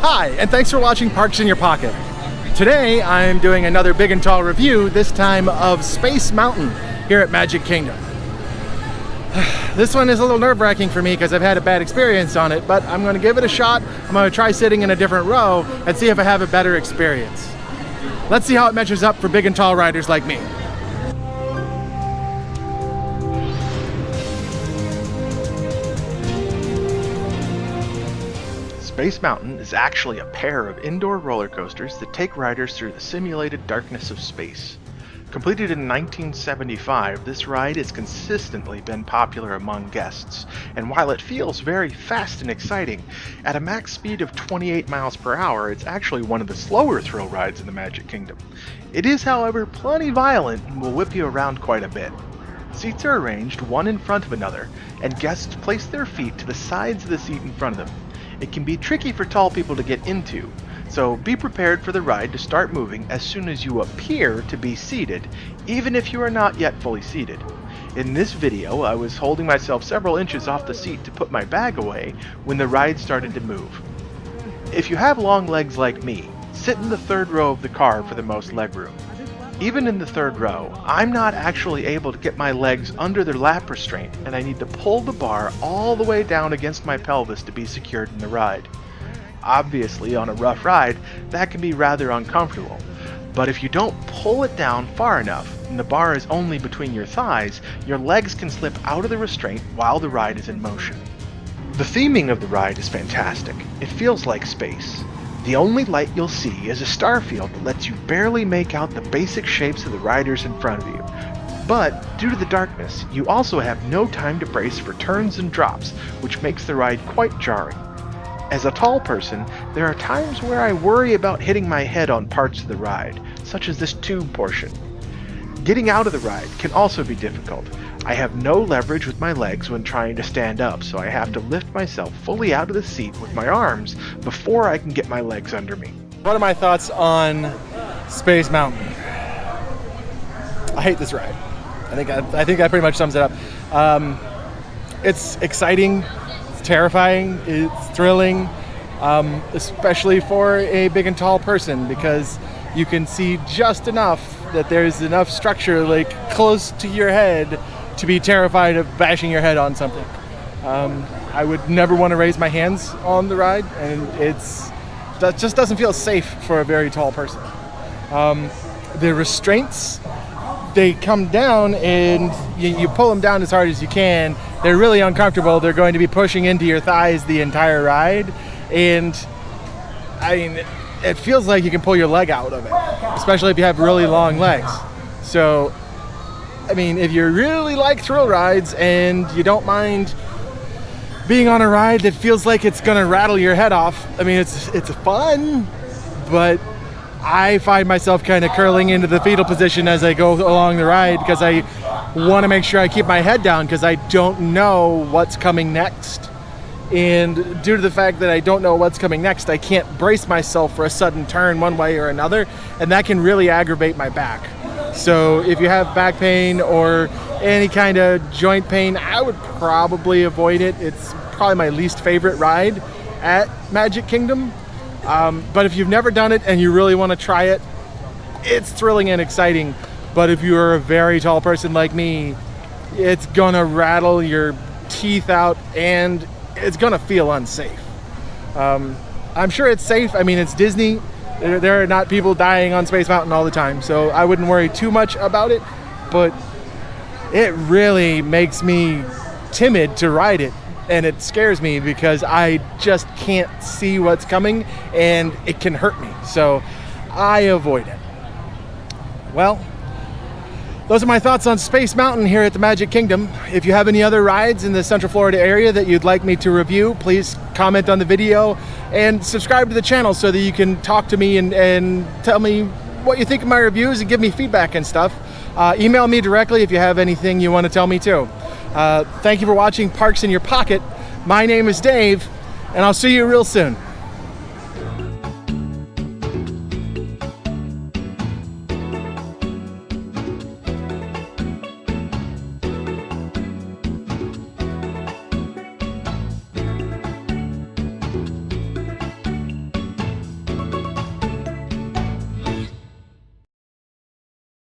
Hi, and thanks for watching Parks in Your Pocket. Today I'm doing another big and tall review, this time of Space Mountain here at Magic Kingdom. This one is a little nerve-wracking for me because I've had a bad experience on it, but I'm going to give it a shot. I'm going to try sitting in a different row and see if I have a better experience. Let's see how it measures up for big and tall riders like me. Space Mountain is actually a pair of indoor roller coasters that take riders through the simulated darkness of space. Completed in 1975, this ride has consistently been popular among guests, and while it feels very fast and exciting, at a max speed of 28 miles per hour, it's actually one of the slower thrill rides in the Magic Kingdom. It is, however, plenty violent and will whip you around quite a bit. Seats are arranged one in front of another, and guests place their feet to the sides of the seat in front of them. It can be tricky for tall people to get into, so be prepared for the ride to start moving as soon as you appear to be seated, even if you are not yet fully seated. In this video, I was holding myself several inches off the seat to put my bag away when the ride started to move. If you have long legs like me, sit in the third row of the car for the most legroom. Even in the third row, I'm not actually able to get my legs under the lap restraint, and I need to pull the bar all the way down against my pelvis to be secured in the ride. Obviously, on a rough ride, that can be rather uncomfortable, but if you don't pull it down far enough, and the bar is only between your thighs, your legs can slip out of the restraint while the ride is in motion. The theming of the ride is fantastic. It feels like space. The only light you'll see is a star field that lets you barely make out the basic shapes of the riders in front of you. But due to the darkness, you also have no time to brace for turns and drops, which makes the ride quite jarring. As a tall person, there are times where I worry about hitting my head on parts of the ride, such as this tube portion. Getting out of the ride can also be difficult. I have no leverage with my legs when trying to stand up, so I have to lift myself fully out of the seat with my arms before I can get my legs under me. What are my thoughts on Space Mountain? I hate this ride. I think that pretty much sums it up. It's exciting, it's terrifying, it's thrilling, especially for a big and tall person, because you can see just enough that there's enough structure like close to your head to be terrified of bashing your head on something. I would never want to raise my hands on the ride, and that just doesn't feel safe for a very tall person. The restraints, they come down and you pull them down as hard as you can. They're really uncomfortable. They're going to be pushing into your thighs the entire ride, and I mean, it feels like you can pull your leg out of it, especially if you have really long legs. So I mean, if you really like thrill rides and you don't mind being on a ride that feels like it's gonna rattle your head off, I mean, it's fun, but I find myself kind of curling into the fetal position as I go along the ride because I want to make sure I keep my head down because I don't know what's coming next. And due to the fact that I don't know what's coming next, I can't brace myself for a sudden turn one way or another, and that can really aggravate my back. So if you have back pain or any kind of joint pain, I would probably avoid it. It's probably my least favorite ride at Magic Kingdom. But if you've never done it and you really want to try it, it's thrilling and exciting. But if you're a very tall person like me, it's gonna rattle your teeth out and it's gonna feel unsafe. I'm sure it's safe. I mean, it's Disney. There are not people dying on Space Mountain all the time, so I wouldn't worry too much about it, but it really makes me timid to ride it, and it scares me because I just can't see what's coming, and it can hurt me, so I avoid it. Well, those are my thoughts on Space Mountain here at the Magic Kingdom. If you have any other rides in the Central Florida area that you'd like me to review, please comment on the video and subscribe to the channel so that you can talk to me and tell me what you think of my reviews and give me feedback and stuff. Email me directly if you have anything you want to tell me too. Thank you for watching Parks in Your Pocket. My name is Dave, and I'll see you real soon.